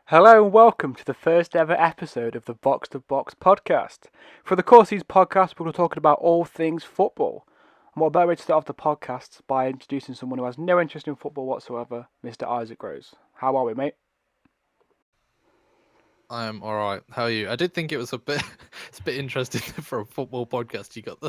Hello and welcome to the first ever episode of the Box to Box podcast. For the course of these podcasts, we're talking about all things football. And what better way to start off the podcast by introducing someone who has no interest in football whatsoever, Mr. Isaac Rose. How are we, mate? I am all right. How are you? I did think it was a bit, it's a bit interesting for a football podcast. You got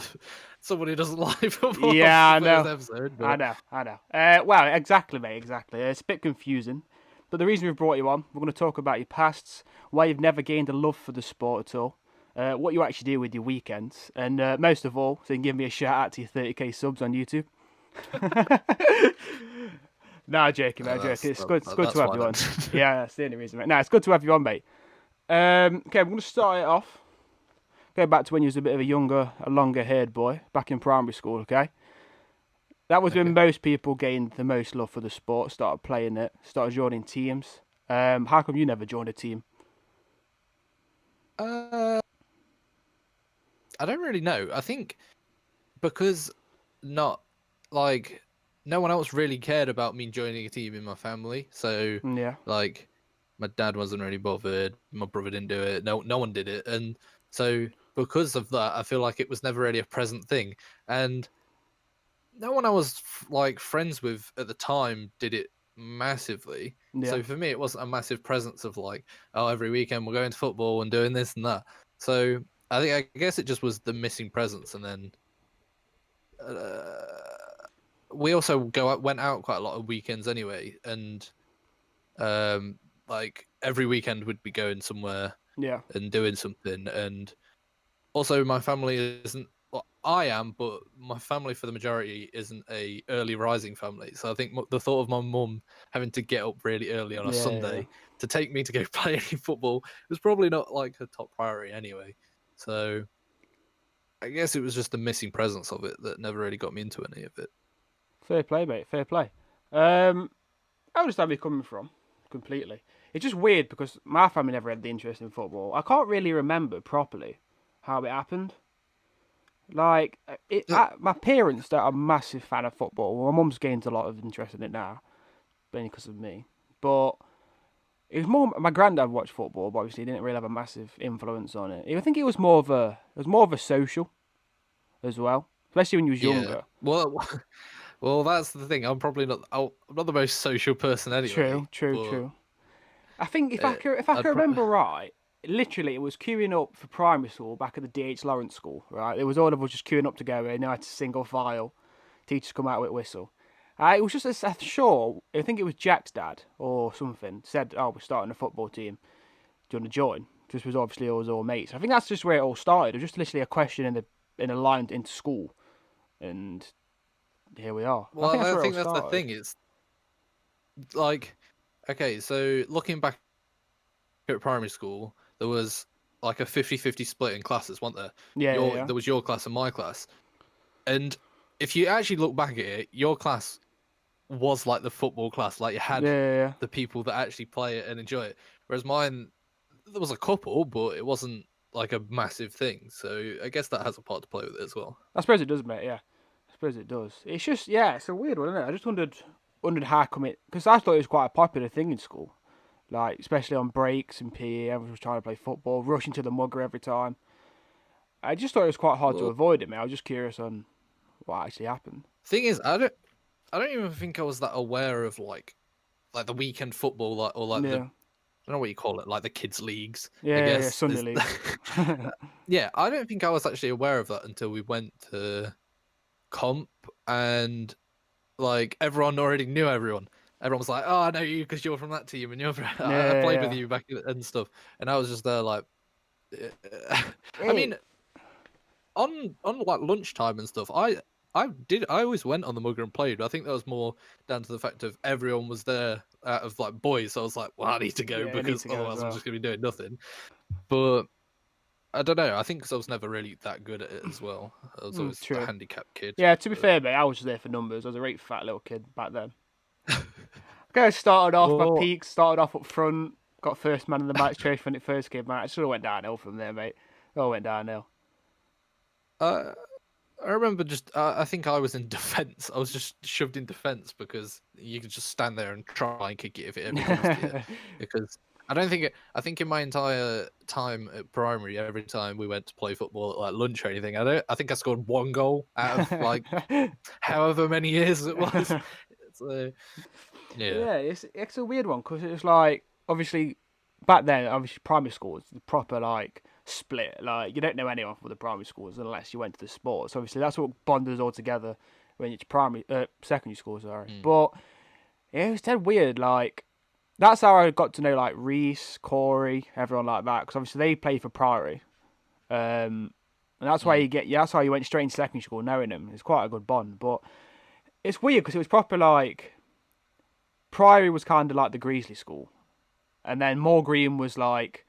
someone who doesn't like football on Yeah, the I first know. episode, I but know, I know. Well, exactly, mate, exactly. It's a bit confusing. But the reason we've brought you on, we're going to talk about your pasts, why you've never gained a love for the sport at all, what you actually do with your weekends, and most of all, so you can give me a shout out to your 30k subs on YouTube. Nah, joking, mate, joking. It's good to that's have why you then. on. Yeah, that's the only reason, mate. No, it's good to have you on, mate. Okay, we're going to start it off. Go back to when you was a bit of a longer-haired boy back in primary school. Okay, that was when Okay. most people gained the most love for the sport, started playing it, started joining teams. How come you never joined a team? Uh, I don't really know. I think because not like no one else really cared about me joining a team in my family, so Yeah, like my dad wasn't really bothered. My brother didn't do it. No one did it, and so because of that, I feel like it was never really a present thing, and no one I was like friends with at the time did it massively. yeah, So for me, it wasn't a massive presence of like, oh, every weekend we're going to football and doing this and that. So I guess it just was the missing presence, and then we also went out quite a lot of weekends anyway, and like every weekend we'd be going somewhere yeah, and doing something, and also my family isn't well, I am, but my family for the majority isn't a early rising family. So I think the thought of my mum having to get up really early on a yeah. Sunday to take me to go play any football was probably not like her top priority anyway. So I guess it was just the missing presence of it that never really got me into any of it. Fair play, mate. Fair play. I understand where you're coming from completely. It's just weird because my family never had the interest in football. I can't really remember properly how it happened. Like, Uh, my parents are a massive fan of football. Well, my mum's gained a lot of interest in it now, mainly because of me. But it was more my granddad watched football, but obviously he didn't really have a massive influence on it. I think it was more of a social as well, especially when you was yeah. younger. Well, well, that's the thing. I'm not the most social person True, anyway, true, but true. I think uh, if I I'd can remember right, literally it was queuing up for primary school back at the D.H. Lawrence School. Right, it was all of us just queuing up to go in. I had to single file. Teachers come out with whistle. It was just a sure. I think it was Jack's dad or something said, "Oh, we're starting a football team. Do you want to join?" Just was obviously all mates. I think that's just where it all started. It was just literally a question in a line into school, and here we are. I think well, that's I where it all think that's the started. thing. It's like okay, so looking back at primary school, there was like a 50-50 split in classes, wasn't there? Yeah, yeah, yeah, There was your class and my class. And if you actually look back at it, your class was like the football class. Like you yeah, had yeah, yeah. the people that actually play it and enjoy it. Whereas mine, there was a couple, but it wasn't like a massive thing. So I guess that has a part to play with it as well. I suppose it does, mate. Yeah, I suppose it does. It's just it's a weird one, isn't it? I just wondered how come it because I thought it was quite a popular thing in school, like especially on breaks and PE. Everyone was trying to play football, rushing to the mugger every time. I just thought it was quite hard to Well, avoid it, mate. I was just curious on what actually happened. thing is, I don't even think I was that aware of like the weekend football, like or like the Yeah, I don't know what you call it, like the kids' leagues, I yeah, yeah, yeah. guess. Sunday There's league. yeah, I don't think I was actually aware of that until we went to comp and like everyone already knew everyone. Everyone was like, "Oh, I know you because you're from that team and I Yeah, played with yeah. you back and stuff." And I was just there like, I Hey, mean, on like lunchtime and stuff, I always went on the mugger and played. But I think that was more down to the fact of everyone was there out of like boys. So I was like, well, I need to go yeah, I need because to go as otherwise I'm well. just gonna be doing nothing. But I don't know. I think because I was never really that good at it as well. I was always the True. handicapped kid. Yeah, to be But fair, mate, I was just there for numbers. I was a right fat little kid back then. Okay, started off my well, peaks, started off up front, got first man of the match trophy when it first came out. It sort of went downhill from there, mate. It all went downhill. uh, I remember just. I think I was in defence. I was just shoved in defence because you could just stand there and try and kick it if it ever comes to you. Because I don't think it. I think in my entire time at primary, every time we went to play football at like lunch or anything, I think I scored one goal out of like however many years it was. So yeah. Yeah, it's a weird one because it's like obviously back then, obviously primary school was the proper like split. Like you don't know anyone from the primary schools unless you went to the sports. Obviously, that's what bonded us all together when it's secondary school. Sorry, Mm. but it was dead weird. Like that's how I got to know like Reese, Corey, everyone like that because obviously they played for Priory. And that's why Mm. you get. Yeah, that's why you went straight into secondary school knowing them. It's quite a good bond, but it's weird because it was proper like Priory was kind of like the Greasley school, and then Moor Green was like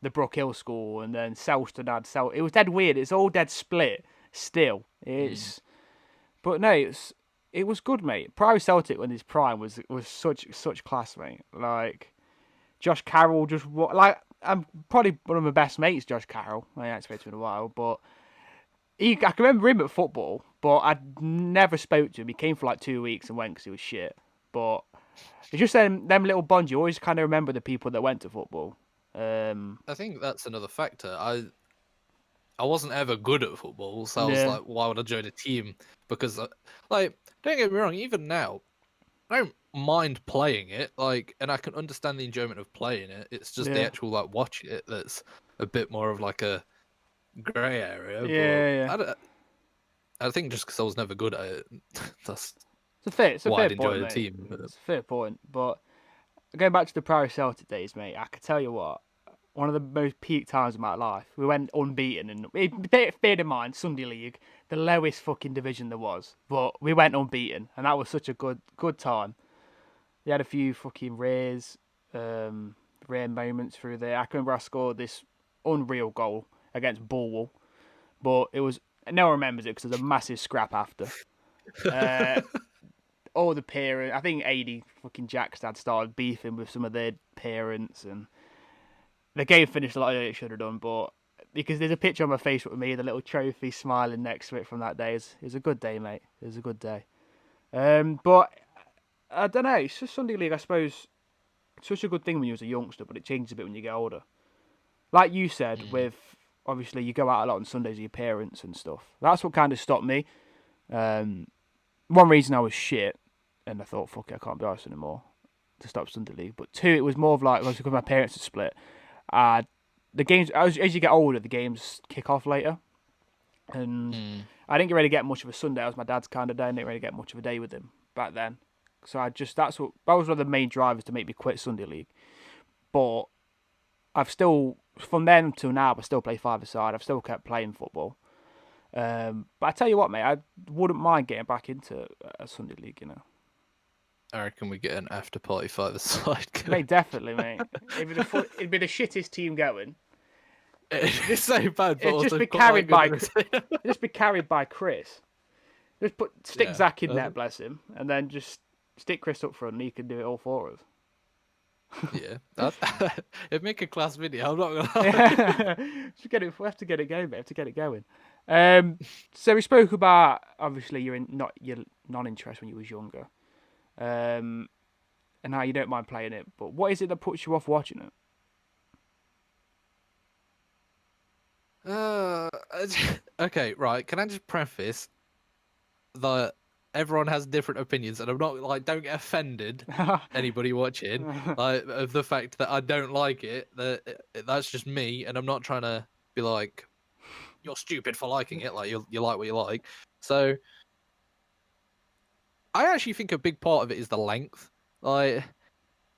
the Brook Hill school, and then Selston had Sel. It was dead weird. It's all dead split. Still, Mm. but no, it was good, mate. Priory Celtic when his prime was such class, mate. Like Josh Carroll, just like I'm probably one of my best mates, Josh Carroll. I ain't spoken to him in a while, but I can remember him at football, but I never spoke to him. He came for like 2 weeks and went because he was shit. But it's just them little bonds. You always kind of remember the people that went to football. I think that's another factor. I wasn't ever good at football, so I was Yeah, like, why would I join a team? Because like, don't get me wrong, even now, I don't mind playing it. Like, and I can understand the enjoyment of playing it. It's just the yeah, actual like watching it that's a bit more of like a grey area. But yeah, yeah. I think just because I was never good at it, that's It's a why fair I'd point, enjoy the mate. team. But It's a fair point. But going back to the Priory Celtic days, mate, I could tell you what. One of the most peak times of my life. We went unbeaten, and bear in mind Sunday League, the lowest fucking division there was, but we went unbeaten, and that was such a good time. We had a few fucking rare moments through there. I can remember I scored this unreal goal against Bulwell, but it was no one remembers it because there's a massive scrap after. Uh, all the parents, I think AD fucking Jackstad started beefing with some of their parents, and the game finished a lot earlier than it should have done. But because there's a picture on my Facebook with me, the little trophy smiling next to it from that day. It was a good day, mate. It was a good day. But I don't know. It's just Sunday League, I suppose. Such a good thing when you was a youngster, but it changes a bit when you get older. Like you said, mm, with obviously you go out a lot on Sundays with your parents and stuff. That's what kind of stopped me. Um, one reason I was shit, and I thought, fuck it, I can't be arsed anymore to stop Sunday League. But two, it was more of like, obviously because my parents had split. Uh, the games, as you get older, the games kick off later. And mm. I didn't really get much of a Sunday. That was my dad's kind of day. I didn't really get much of a day with him back then. So that was one of the main drivers to make me quit Sunday League. But I've still, from then till now, I still play five-a-side. I've still kept playing football. But I tell you what, mate, I wouldn't mind getting back into a Sunday League, you know. I reckon we get an after party five side going. Mate, definitely, mate. It'd be the shittest team going. It's so bad, but It'd just also be quite carried good. by, just be carried by Chris. Just stick Yeah, Zach in there, bless him, and then just stick Chris up front, and he can do it all for us. yeah. It'd make a class video. I'm not gonna lie. Yeah, we have to get it going, mate. We have to get it going. So we spoke about obviously your non-interest when you was younger, and how you don't mind playing it. But what is it that puts you off watching it? Uh, okay, right. Can I just preface that everyone has different opinions, and I'm not like, don't get offended, anybody watching, like of the fact that I don't like it. That's just me, and I'm not trying to be like you're stupid for liking it. Like you like what you like. So I actually think a big part of it is the length. Like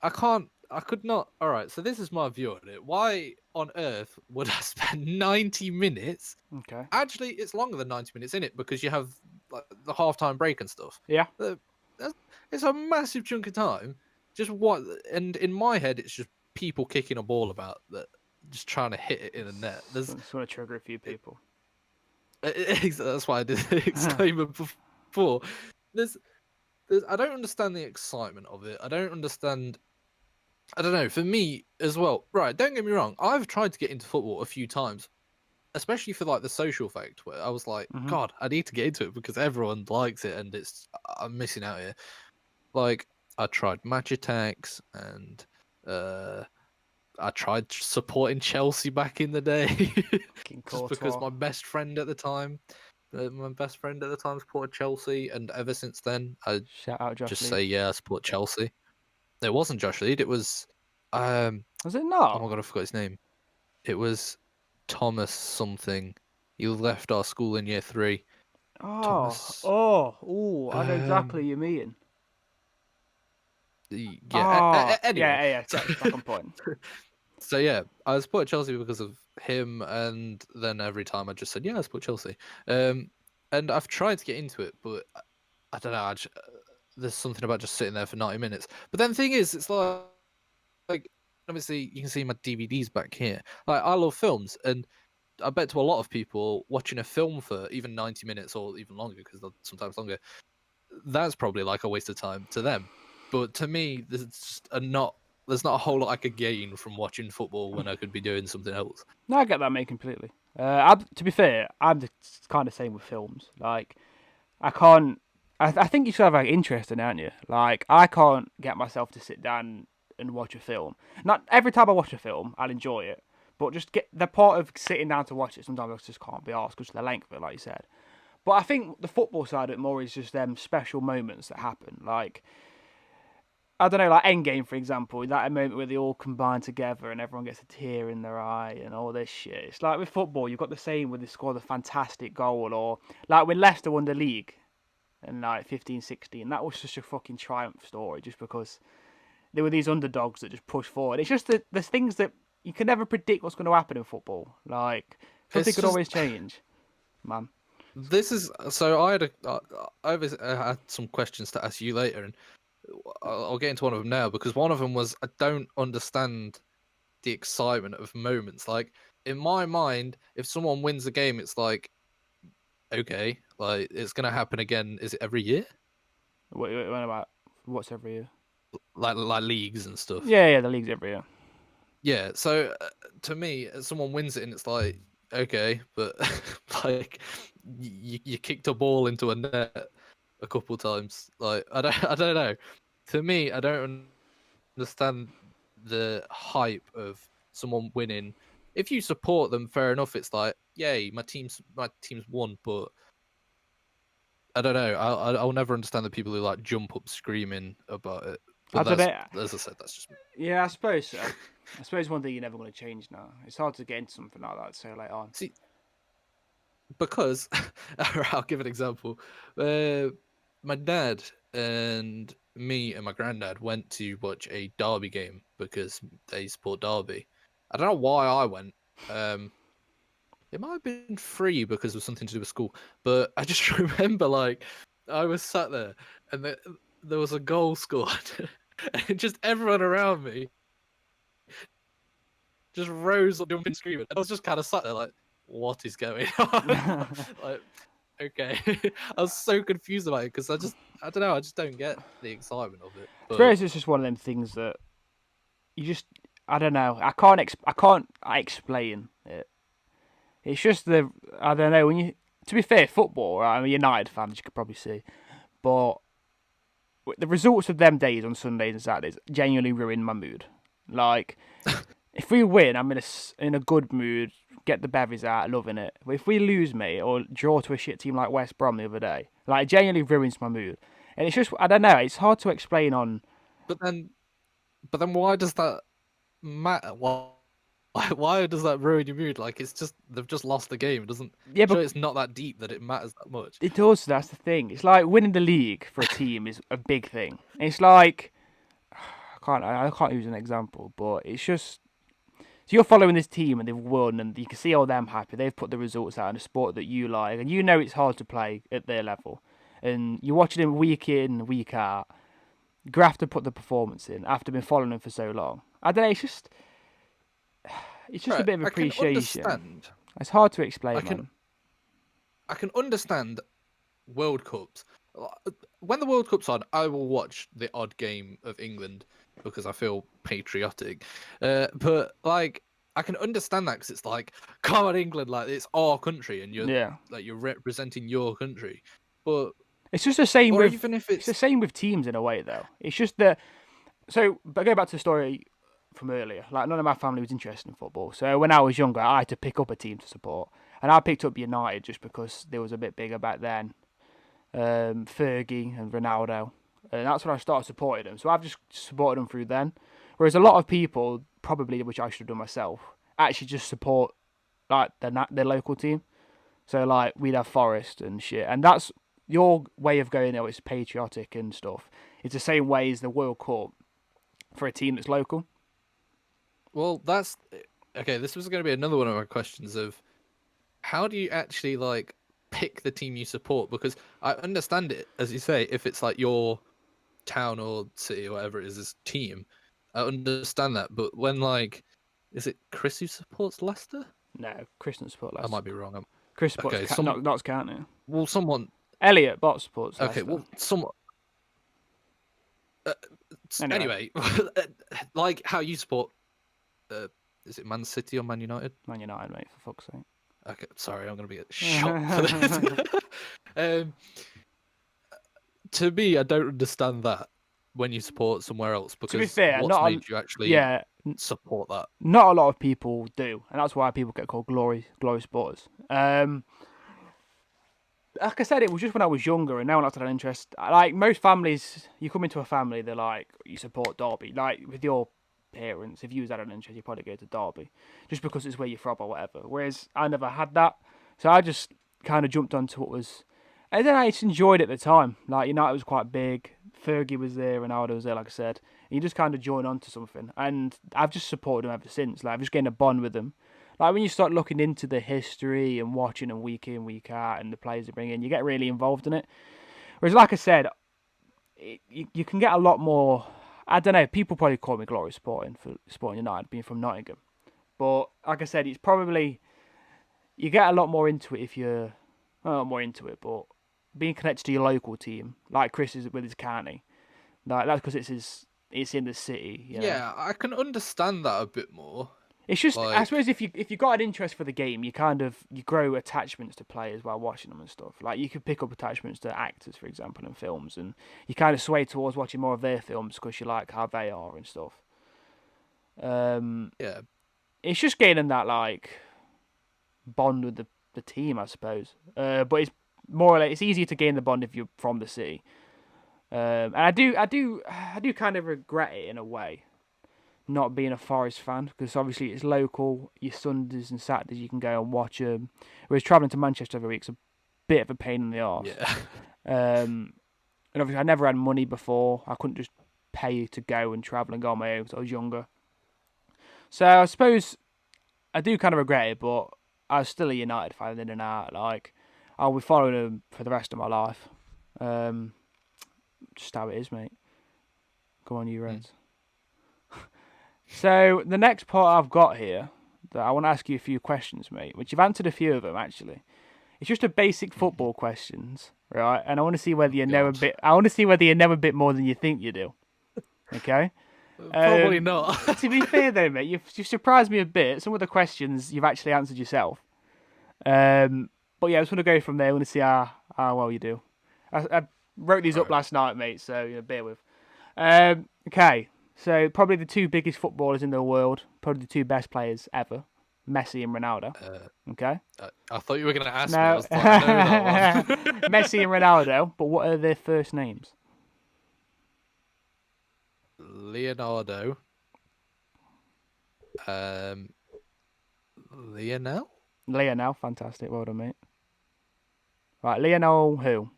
I could not. All right, so this is my view on it. Why on earth would I spend 90 minutes? Okay. Actually, it's longer than 90 minutes in it because you have like the halftime break and stuff. Yeah. Uh, It's a massive chunk of time. Just what? And in my head, it's just people kicking a ball about that, just trying to hit it in the net. Just want to trigger a few people. That's why I did the exclaimer before. There's, I don't understand the excitement of it. I don't understand. I don't know. For me as well, right? Don't get me wrong. I've tried to get into football a few times, especially for like the social fact, where I was like, Hmm. God, I need to get into it because everyone likes it, and I'm missing out here. Like I tried Match Attacks and I tried supporting Chelsea back in the day, Fucking just because Courtois. my best friend at the time, supported Chelsea, and ever since then, I Shout out Josh just say, Lead. yeah, I support Chelsea. It wasn't Josh Lead. It was, Was it oh not? my god, I forgot his name. It was Thomas something. He left our school in year 3. Oh, Thomas. oh, oh! I know exactly Um. what you mean. Yeah. Oh, Anyway. yeah, yeah, yeah. Back on point. So yeah, I support Chelsea because of him, and then every time I just said, yeah, I support Chelsea. And I've tried to get into it, but I don't know. There's something about just sitting there for 90 minutes. But then the thing is, it's like obviously you can see my DVDs back here. Like I love films, and I bet to a lot of people watching a film for even 90 minutes or even longer, because they're sometimes longer, that's probably like a waste of time to them. But to me, there's not a whole lot I could gain from watching football when I could be doing something else. No, I get that, mate, completely. To be fair, I'm the kind of same with films. Like, I can't. I think you should have like interest in it, aren't you? Like, I can't get myself to sit down and watch a film. Not every time I watch a film, I'll enjoy it, but just get the part of sitting down to watch it. Sometimes I just can't be asked because of the length of it, like you said. But I think the football side of it more is just them special moments that happen. Like, I don't know, like Endgame, for example, that moment where they all combine together and everyone gets a tear in their eye and all this shit. It's like with football, you've got the same when they scored a fantastic goal, or like when Leicester won the league in like 15-16. That was such a fucking triumph story just because there were these underdogs that just pushed forward. It's just that there's things that you can never predict what's going to happen in football. Like, something It's could just always change, man. this is so I had some questions to ask you later, and I'll get into one of them now, because one of them was I don't understand the excitement of moments. Like in my mind, if someone wins a game, it's like okay, like it's gonna happen again. Is it every year? What about what's every year? Like leagues and stuff. Yeah, yeah, the league's every year. Yeah. So to me, someone wins it, and it's like okay, but like you kicked a ball into a net a couple times. Like I don't know. To me, I don't understand the hype of someone winning. If you support them, fair enough. It's like, yay, my team's won. But I don't know. I'll never understand the people who like jump up screaming about it. I But don't that's, know. as I said, that's just me. Yeah, I suppose so. I suppose one thing you're never going to change now. It's hard to get into something like that so late on. See, because I'll give an example. My dad and me and my granddad went to watch a Derby game because they support Derby. I don't know why I went. It might have been free because of something to do with school, but I just remember like I was sat there and there was a goal scored, and just everyone around me just rose up, jumping, screaming, and I was just kind of sat there like, "What is going on?" Like, okay, I was so confused about it because I don't know, I just don't get the excitement of it. I But suppose it's just one of them things that you just I don't know. I explain it. It's just I don't know when you. To be fair, football. Right, I'm a United fan, as you could probably see, but the results of them days on Sundays and Saturdays genuinely ruin my mood. Like, if we win, I'm in a good mood, get the bevies out, loving it. But if we lose, mate, or draw to a shit team like West Brom the other day, like, it genuinely ruins my mood. And it's just, I don't know, it's hard to explain on. but then why does that matter? Why does that ruin your mood? Like it's just they've just lost the game. It doesn't Yeah, show but it's not that deep that it matters that much. it does, that's the thing. It's like winning the league for a team is a big thing. It's like, I can't use an example, but it's just. So you're following this team and they've won, and you can see all them happy. They've put the results out in a sport that you like, and you know it's hard to play at their level. And you're watching them week in, week out. You have to put the performance in after been following them for so long. I don't know. It's just a Right, bit of I can appreciation. understand. It's hard to I explain, can man. I can understand World Cups. When the World Cup's on, I will watch the odd game of England because I feel patriotic. But like, I can understand that because it's like, come on, England, like it's our country, and Yeah, you're representing your country. But it's just the same or with even if it's the it's same with teams in a way, though. It's just that. So, but go back to the story. from earlier. Like none of my family was interested in football, so when I was younger, I had to pick up a team to support, and I picked up United just because they was a bit bigger back then. Fergie and Ronaldo, and that's when I started supporting them. So I've just supported them through then. Whereas a lot of people, probably which I should have done myself, actually just support like their local team. So like we'd have Forest and shit, and that's your way of going. It's patriotic and stuff. It's the same way as the World Cup for a team that's local. Well, that's okay. This was going to be another one of my questions of how do you actually like pick the team you support? Because I understand it, as you say, if it's like your town or city or whatever it is, this team, I understand that. But when like, is it Chris who supports Leicester? No, Chris doesn't support I Leicester. might be wrong. Chris supports Okay, Notts County. well, someone. Elliot Bott supports Okay, Leicester. well, someone. Uh, Anyway. like how you support. Is it Man City or Man United? Man United, mate, for fuck's sake. Okay, sorry, I'm gonna be shot for this. To me, I don't understand that when you support somewhere else because To be fair, what's made you actually support that? Not a lot of people do, and that's why people get called glory supporters. Like I said, it was just when I was younger, and now I'm not had an interest. Like most families, you come into a family, they're like, you support Derby. Like with your parents, if you was had an interest, you probably go to Derby, just because it's where you're from or whatever. Whereas I never had that, so I just kind of jumped onto what was, and then I just enjoyed it at the time. Like United was quite big, Fergie was there, Ronaldo was there, like I said. And you just kind of join on to something, and I've just supported them ever since. Like I've just gained a bond with them. Like when you start looking into the history and watching them week in, week out, and the players they bring in, you get really involved in it. Whereas, like I said, you can get a lot more. I don't know. People probably call me glory supporting for supporting United, being from Nottingham. But like I said, it's probably you get a lot more into it if you're well, not more into it, but being connected to your local team, like Chris is with his county. Like that's because it's in the city. You know? Yeah, I can understand that a bit more. It's just, I Like, suppose, if you got an interest for the game, you grow attachments to players while watching them and stuff. Like you could pick up attachments to actors, for example, in films, and you kind of sway towards watching more of their films because you like how they are and stuff. yeah, It's just gaining that like bond with the team, I suppose. But it's more or less it's easier to gain the bond if you're from the city. And I do kind of regret it in a way, not being a Forest fan, because obviously it's local. Your Sundays and Saturdays you can go and watch them. Whereas travelling to Manchester every week's a bit of a pain in the arse. yeah. And obviously I never had money before. I couldn't just pay to go and travel and go on my own because I was younger. So I suppose I do kind of regret it, but I was still a United fan in and out. Like I'll be following them for the rest of my life. Just how it is, mate. Come on, you Reds. So the next part I've got here that I want to ask you a few questions, mate. Which you've answered a few of them actually. It's just a basic football questions, right? And I want to see whether you know a bit. I want to see whether you know a bit more than you think you do. Okay. Probably not. To be fair, though, mate, you've surprised me a bit. Some of the questions you've actually answered yourself. But yeah, I just want to go from there. I want to see how well you do. I wrote these up last night, mate. So bear with. Okay. So probably the two biggest footballers in the world, probably the two best players ever, Messi and Ronaldo. Okay. I thought you were going to ask me. No. I was like, I know that one. Messi and Ronaldo, but what are their first names? Leonardo. Lionel? Lionel, fantastic. Well done, mate. Right, Lionel who?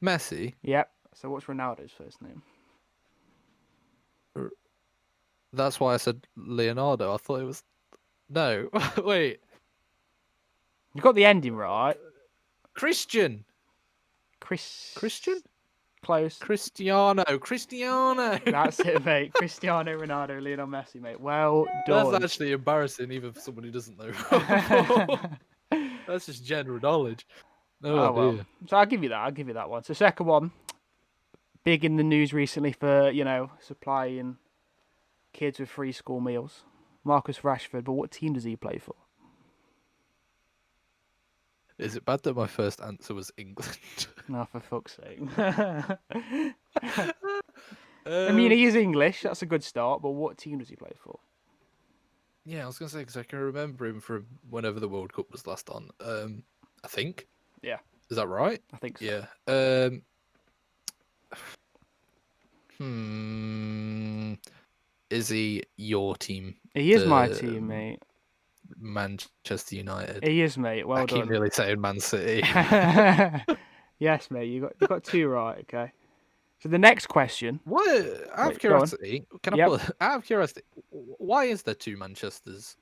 Messi? Yep. So what's Ronaldo's first name? That's why I said Leonardo. I thought it was... No, wait. You got the ending right. Christian. Christian? Close. Cristiano. That's it, mate. Cristiano Ronaldo, Lionel Messi, mate. Well done. That's actually embarrassing, even for someone who doesn't know. That's just general knowledge. Oh, well. dear. So I'll give you that one. So second one, big in the news recently for, supplying kids with free school meals. Marcus Rashford, but what team does he play for? Is it bad that my first answer was England? No, for fuck's sake. I mean, he is English. That's a good start. But what team does he play for? Yeah, I was gonna say because I can remember him from whenever the World Cup was last on. I think. Yeah, Is that right? I think so. Yeah. Is he your team? He is my The team, mate. Manchester United. He is, mate. I Well keep done. nearly saying Man City. Yes, mate. You got two right. Okay. So the next question. What? Out of Wait, go on. curiosity, can I Yep. put? Out of curiosity, why is there two Manchesters?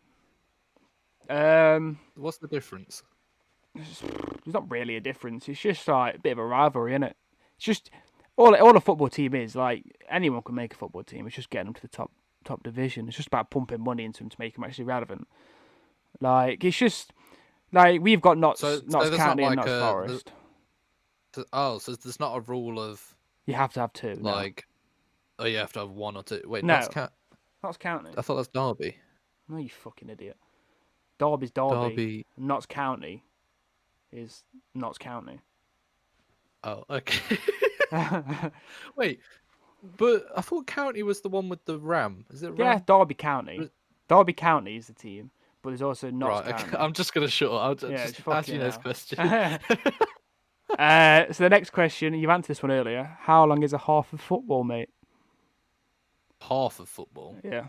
What's the difference? There's not really a difference. It's just like a bit of a rivalry, isn't it? It's just all a football team is. Like anyone can make a football team. It's just getting them to the top division. It's just about pumping money into them to make them actually relevant. Like it's just like we've got Notts So there's not County and like Notts a. Forest. So there's not a rule of You have to have two. No, like. Oh, you have to have one or two. Wait, no, that's Notts County. I thought that's Derby. No, you fucking idiot. Derby's Derby. Derby. Notts County is Notts County. Oh, okay. Wait, but I thought County was the one with the ram. Is it Ram? Yeah, Derby County. Derby County is the team, but there's also Notts Right, County. okay. I'm just gonna shut up. I'll Yeah, just just ask you fucking this hell. question. So the next question, you've answered this one earlier. How long is a half of football, mate? Half of football. Yeah.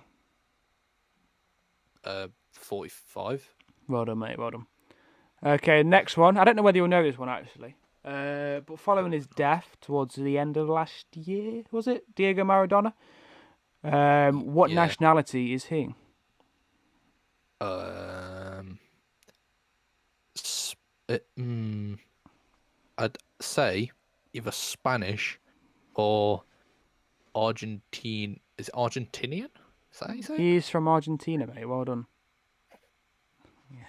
45. Well done, mate. Well done. Okay, next one. I don't know whether you'll know this one actually. But following his death towards the end of last year, was it Diego Maradona? What Yeah. nationality is he? I'd say either Spanish or Argentine. Is it Argentinian? Is that how you say it? He's from Argentina, mate. Well done.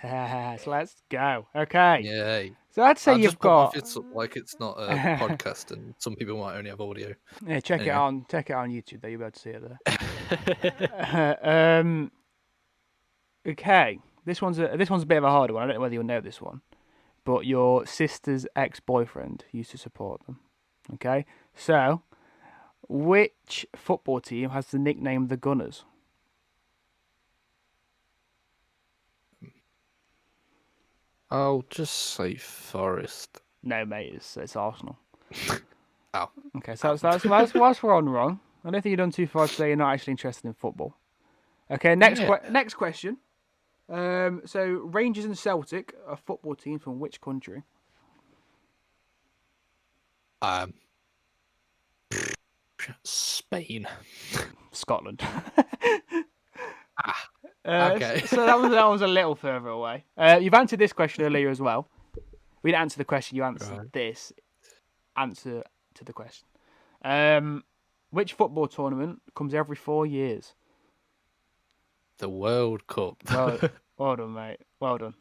Yes, let's go. Okay. Yay. So I'd say I'll you've just put my got. fists up like it's not a podcast and some people might only have audio. Yeah, check it Anyway. on. Check it on YouTube. There, you'll be able to see it there. Okay, this one's a bit of a harder one. I don't know whether you'll know this one, but your sister's ex-boyfriend used to support them. Okay, so which football team has the nickname the Gunners? I'll just say Forest. No, mate, it's Arsenal. Oh. Okay, so that's one wrong. I don't think you've done too far today. You're not actually interested in football. Okay, next next question. So Rangers and Celtic are football teams from which country? Spain. Scotland. Okay. So that was a little further away. You've answered this question earlier as well. We didn't answer the question. You answered this answer to the question. Which football tournament comes every 4 years? The World Cup. Well done, mate. Well done.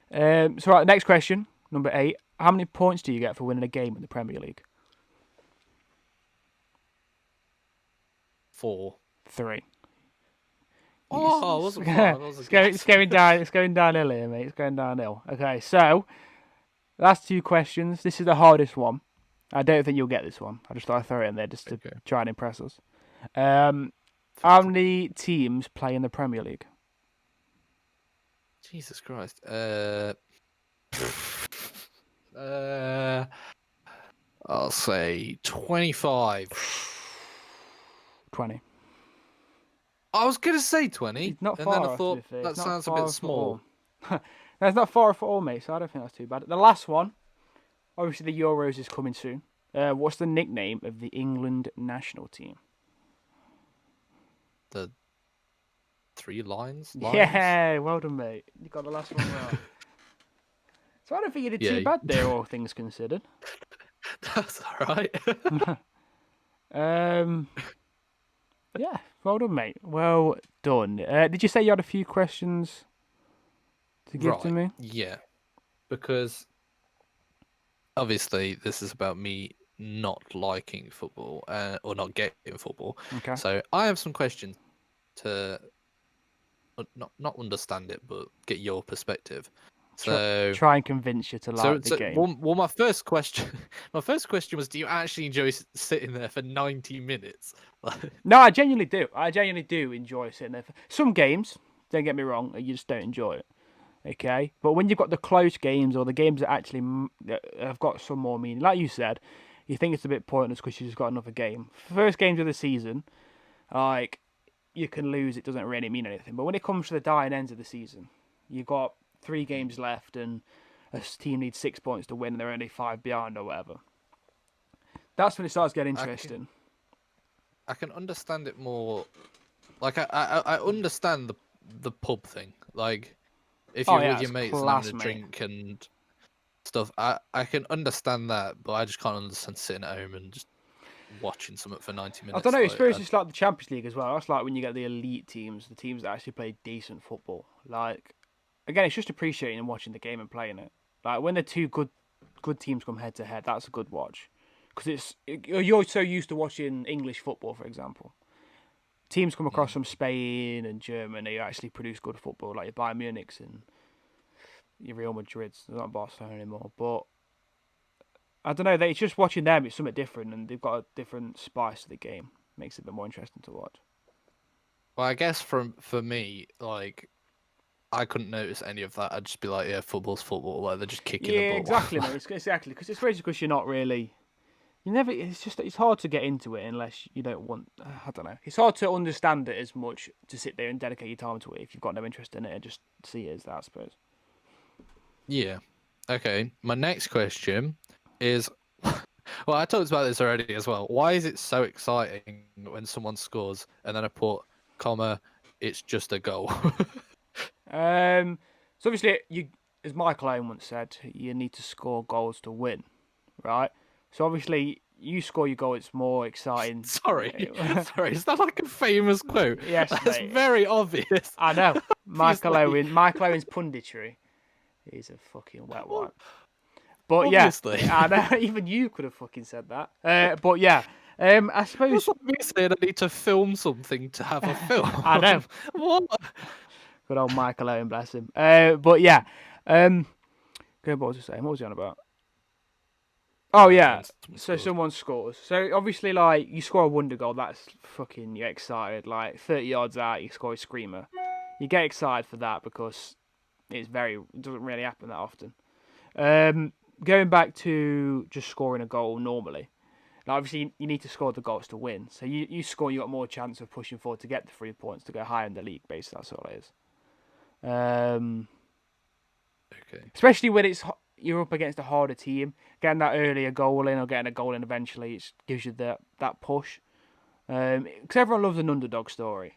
So right, next question, number 8. How many points do you get for winning a game in the Premier League? 4. 3. Oh, I wasn't far. It's going down. It's going downhill here, mate. It's going downhill. Okay, so last 2 questions. This is the hardest one. I don't think you'll get this one. I just thought I'd throw it in there just to try and impress us. How many teams play in the Premier League? Jesus Christ. I'll say 25. 20. I was gonna say 20, It's not and far then I off, thought to be fair. that It's not sounds a far bit off at small. all. No, it's not far off at all, mate, so I don't think that's too bad. The last one, obviously the Euros is coming soon. What's the nickname of the England national team? The 3 lines? Yeah, well done, mate. You got the last one right. So I don't think you did too bad there, all things considered. That's alright. Yeah, well done, mate. Well done. Did you say you had a few questions to give to me? Yeah, because obviously this is about me not liking football or not getting football. Okay. So I have some questions to not understand it, but get your perspective. So, Try and convince you to like the game. well, my first question, my first question was, do you actually enjoy sitting there for 90 minutes? No, I genuinely do. I genuinely do enjoy sitting there. Some games, don't get me wrong, you just don't enjoy it. Okay, but when you've got the close games or the games that actually have got some more meaning, like you said, you think it's a bit pointless because you just got another game. First games of the season, like you can lose, it doesn't really mean anything. But when it comes to the dying ends of the season, you've got 3 games left and a team needs 6 points to win and they're only 5 behind or whatever. That's when it starts getting interesting. I can understand it more. Like I understand the pub thing. Like if you're with your mates and having a drink and stuff, I can understand that, but I just can't understand sitting at home and just watching something for 90 minutes. I don't know. I suppose it's like the Champions League as well. That's like when you get the elite teams, the teams that actually play decent football. Like again, it's just appreciating and watching the game and playing it. Like when the two good teams come head to head, that's a good watch. Because you're so used to watching English football, for example. Teams come across from Spain and Germany who actually produce good football, like your Bayern Munich's and your Real Madrid's. They're not Barcelona anymore, but I don't know. It's just watching them. It's something different, and they've got a different spice to the game. Makes it a bit more interesting to watch. Well, I guess for me, like I couldn't notice any of that. I'd just be like, yeah, football's football. Like they're just kicking the ball. Yeah, exactly, mate. Exactly, because it's basically because you're not really. You never. It's hard to get into it unless you don't want. I don't know. It's hard to understand it as much to sit there and dedicate your time to it if you've got no interest in it and just see it as that, I suppose. Yeah. Okay. My next question is, well, I talked about this already as well. Why is it so exciting when someone scores and then I put, comma, it's just a goal? So obviously, as Michael Owen once said, you need to score goals to win, right? So obviously, you score your goal, it's more exciting. Sorry, is that like a famous quote? Yes, that's mate. very obvious. I know. Michael Owen's punditry is a fucking wet one. But obviously. Yeah, I know. Even you could have fucking said that. But yeah, I suppose. That's like me saying I need to film something to have a film. I know. What? Good old Michael Owen, bless him. But yeah, what was I saying? What was he on about? Oh yeah, so someone scores. So obviously, like you score a wonder goal, that's fucking you're excited. Like 30 yards out, you score a screamer. You get excited for that because it doesn't really happen that often. Going back to just scoring a goal normally, like obviously you need to score the goals to win. So you score, you got more chance of pushing forward to get the 3 points to go higher in the league. Basically, that's all it is. Okay. Especially when you're up against a harder team, getting that earlier goal in or getting a goal in eventually, it gives you that push. Because everyone loves an underdog story.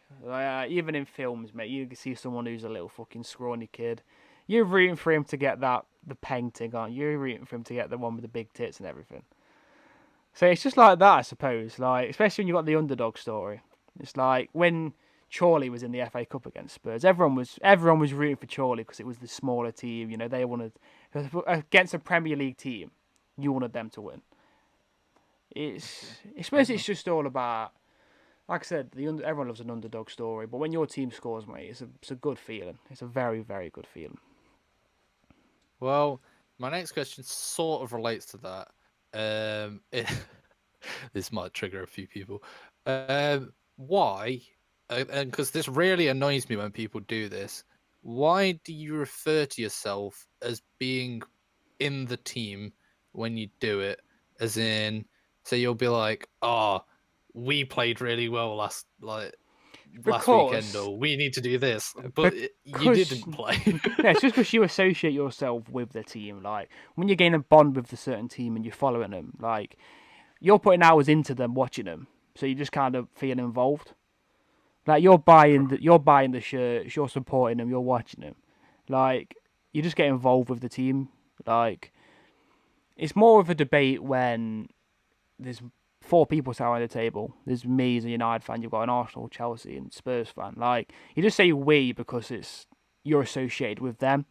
Even in films, mate, you can see someone who's a little fucking scrawny kid. You're rooting for him to get the peng thing, aren't you? You're rooting for him to get the one with the big tits and everything. So it's just like that, I suppose. Like, especially when you got the underdog story. It's like when Chorley was in the FA Cup against Spurs. Everyone was rooting for Chorley because it was the smaller team. You know, they wanted against a Premier League team. You wanted them to win. I suppose it's just all about, like I said, everyone loves an underdog story. But when your team scores, mate, it's a good feeling. It's a very, very good feeling. Well, my next question sort of relates to that. This might trigger a few people. Why? And because this really annoys me when people do this. Why do you refer to yourself as being in the team when you do it? As in, so you'll be like, "Oh, we played really well last weekend, or we need to do this," but you didn't play. Yeah, it's just because you associate yourself with the team. Like when you're getting a bond with the certain team and you're following them, like you're putting hours into them, watching them, so you just kind of feel involved. Like you're buying the shirts, you're supporting them, you're watching them. Like you just get involved with the team. Like it's more of a debate when there's 4 people sat around the table. There's me as a United fan. You've got an Arsenal, Chelsea, and Spurs fan. Like you just say we because you're associated with them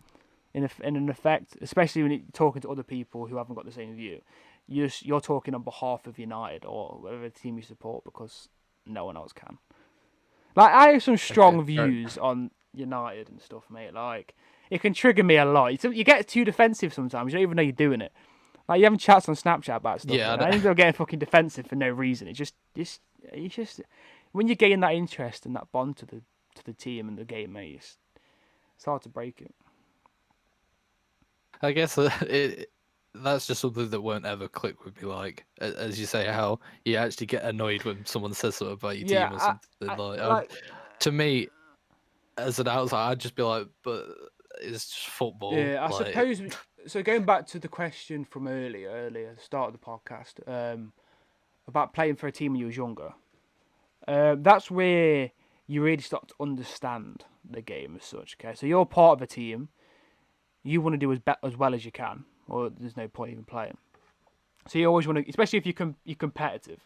in an effect. Especially when you're talking to other people who haven't got the same view. You're talking on behalf of United or whatever team you support because no one else can. Like I have some strong views on United and stuff, mate. Like it can trigger me a lot. You get too defensive sometimes. You don't even know you're doing it. Like, you having chats on Snapchat about stuff, Yeah, and I end up getting fucking defensive for no reason. It's just when you gain that interest and that bond to the team and the game, mate, it's hard to break it. I guess that's just something that won't ever click with me. Like, as you say, how you actually get annoyed when someone says something about your team or Yeah, something. I Like, to me, as an outsider, I'd just be like, but it's just football. yeah, I Like, suppose. So going back to the question from earlier, the start of the podcast, about playing for a team when you was younger. That's where you really start to understand the game as such. Okay, so you're part of a team. You want to do as well as you can, or there's no point even playing. So you always want to, especially if you're competitive.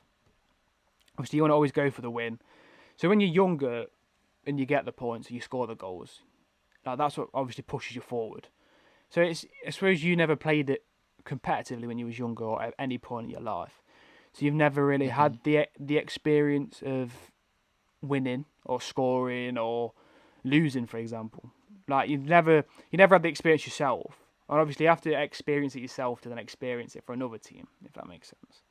Obviously, you want to always go for the win. So when you're younger and you get the points, and you score the goals. That's what obviously pushes you forward. So I suppose you never played it competitively when you was younger or at any point in your life. So you've never really had the experience of winning or scoring or losing, for example. Like you never had the experience yourself. And obviously you have to experience it yourself to then experience it for another team, if that makes sense.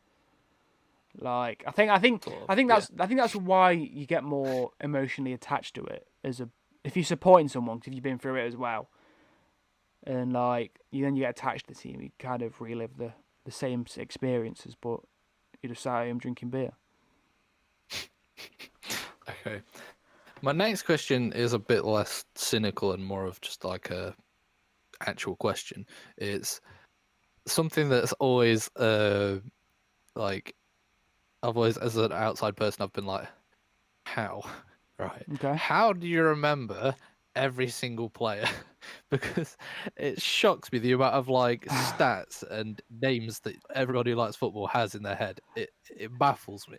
Like I think that's why you get more emotionally attached to it if you're supporting someone because you've been through it as well, and like you get attached to the team, you kind of relive the same experiences, but you just say I'm drinking beer. okay. My next question is a bit less cynical and more of just like a actual question. It's something that's always like I've always, as an outside person, I've been like, how? Right. Okay. How do you remember every single player? Because it shocks me the amount of like stats and names that everybody who likes football has in their head. It baffles me.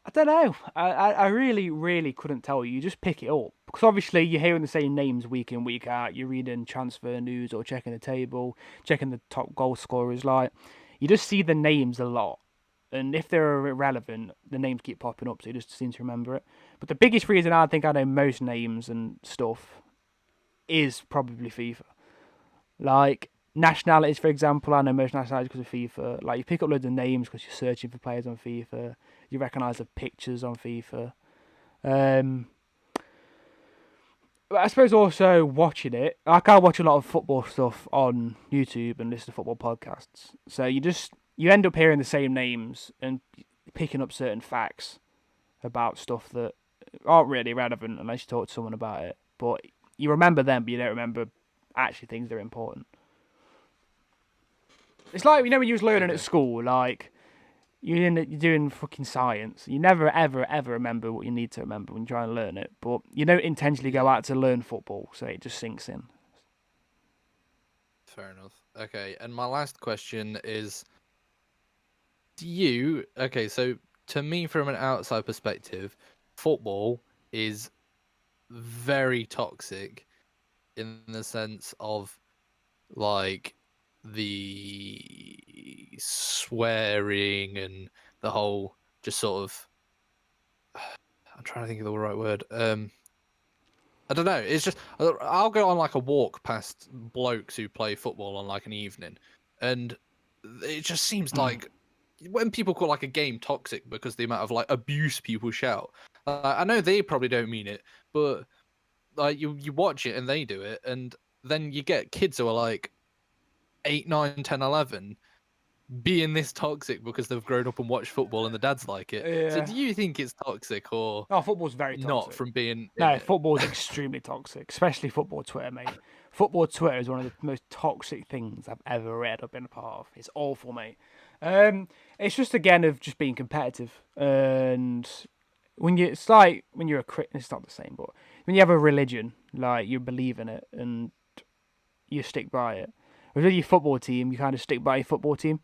I don't know. I really, really couldn't tell you. You just pick it up. Because obviously you're hearing the same names week in, week out. You're reading transfer news or checking the table, checking the top goal scorers. Like, you just see the names a lot. And if they're irrelevant, the names keep popping up, so you just seem to remember it. But the biggest reason I think I know most names and stuff is probably FIFA. Like, nationalities, for example, I know most nationalities because of FIFA. Like, you pick up loads of names because you're searching for players on FIFA. You recognise the pictures on FIFA. But I suppose also watching it, like I watch a lot of football stuff on YouTube and listen to football podcasts. So you end up hearing the same names and picking up certain facts about stuff that aren't really relevant unless you talk to someone about it. But you remember them, but you don't remember actually things that are important. It's like when you was learning at school, like you're doing fucking science. You never ever ever remember what you need to remember when you try and learn it, but you don't intentionally go out to learn football, so it just sinks in. Fair enough. Okay, and my last question is, okay, so to me from an outside perspective, football is very toxic in the sense of like the swearing and the whole just sort of I'm trying to think of the right word. I don't know. It's just I'll go on like a walk past blokes who play football on like an evening, and it just seems like when people call like a game toxic because the amount of like abuse people shout. I know they probably don't mean it, but like you watch it and they do it, and then you get kids who are like 8, 9, 10, 11 being this toxic because they've grown up and watched football and the dads like it. So Yeah. do you think it's toxic or Oh, football's very not toxic. from being in No, it? football's extremely toxic, especially football Twitter, mate. Football Twitter is one of the most toxic things I've ever read or been a part of. It's awful, mate. It's just again of just being competitive, and it's like when you're a Christian, it's not the same, but when you have a religion, like you believe in it and you stick by it. With your football team, you kind of stick by your football team,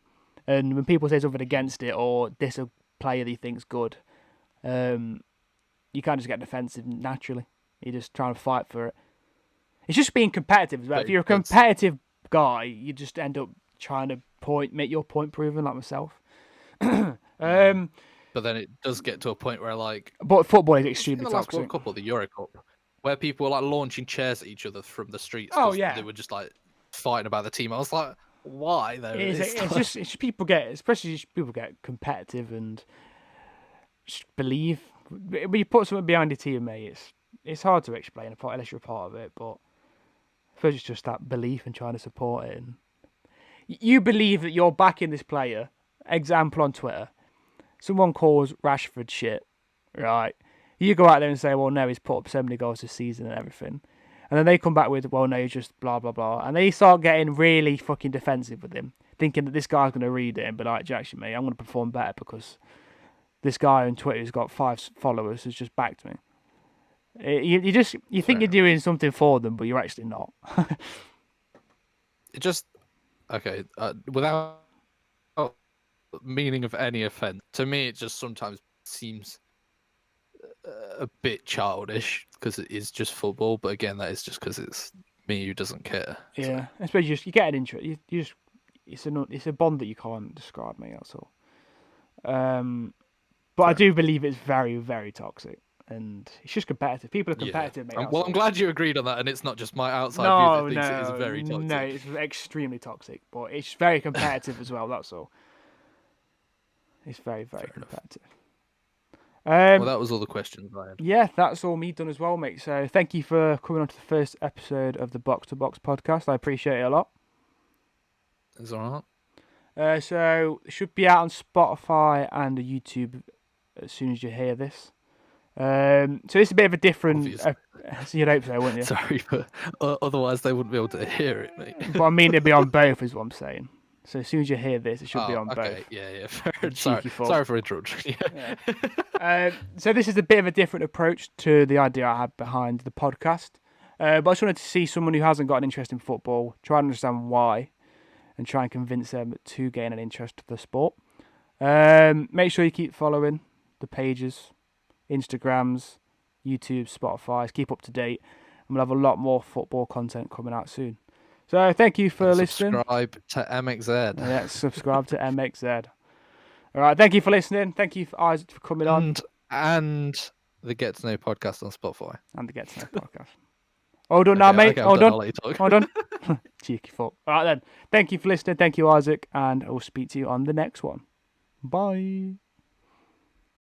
and when people say something against it or this a player that you think's good, you kind of just get defensive naturally. You're just trying to fight for it. It's just being competitive as well. But If you're a that's competitive guy, you just end up trying to make your point proven, like myself. but then it does get to a point where like But football is in extremely the last World toxic. Cup or the Euro Cup, where people were like launching chairs at each other from the streets Oh because yeah, they were just like fighting about the team. I was like, why though? it's just people get, especially just people get competitive and just believe. When you put something behind your team, mate, it's hard to explain unless you're a part of it. But I suppose it's just that belief and trying to support it. And you believe that you're backing this player. Example on Twitter, someone calls Rashford shit, right? You go out there and say, well, no, he's put up so many goals this season and everything. And then they come back with, well, no, he's just blah, blah, blah. And they start getting really fucking defensive with him, thinking that this guy's going to read it and be like, actually, mate, I'm going to perform better because this guy on Twitter who's got 5 followers has just backed me. You think you're doing something for them, but you're actually not. It just, okay, without meaning of any offense, to me, it just sometimes seems a bit childish because it is just football. But again, that is just because it's me who doesn't care. Yeah, I suppose you get an interest. You just it's a bond that you can't describe, mate. That's all. But I do believe it's very, very toxic, and it's just competitive. People are competitive, mate. Well, I'm glad you agreed on that, and it's not just my outside view that thinks it is very toxic. No, it's extremely toxic, but it's very competitive as well. That's all. It's very, very competitive. Well, that was all the questions I had. Yeah, that's all me done as well, mate. So thank you for coming on to the first episode of the Box to Box podcast. I appreciate it a lot. It's all right. So it should be out on Spotify and YouTube as soon as you hear this. So it's a bit of a different. You'd hope so, wouldn't you? Sorry, but otherwise they wouldn't be able to hear it, mate. But I mean, it'd be on both, is what I'm saying. So as soon as you hear this, it should be on both. Yeah. Sorry for interrupting. So this is a bit of a different approach to the idea I had behind the podcast. But I just wanted to see someone who hasn't got an interest in football, try and understand why, and try and convince them to gain an interest in the sport. Make sure you keep following the pages, Instagrams, YouTube, Spotify. Keep up to date, and we'll have a lot more football content coming out soon. So thank you for listening. Subscribe to MxZ. Yeah, subscribe to MxZ. All right, thank you for listening. Thank you, Isaac, for coming on. And the Get to Know podcast on Spotify. And the Get to Know podcast. All done now, mate. All done. I'll let you talk. All done. Cheeky fuck. All right then. Thank you for listening. Thank you, Isaac, and I will speak to you on the next one. Bye.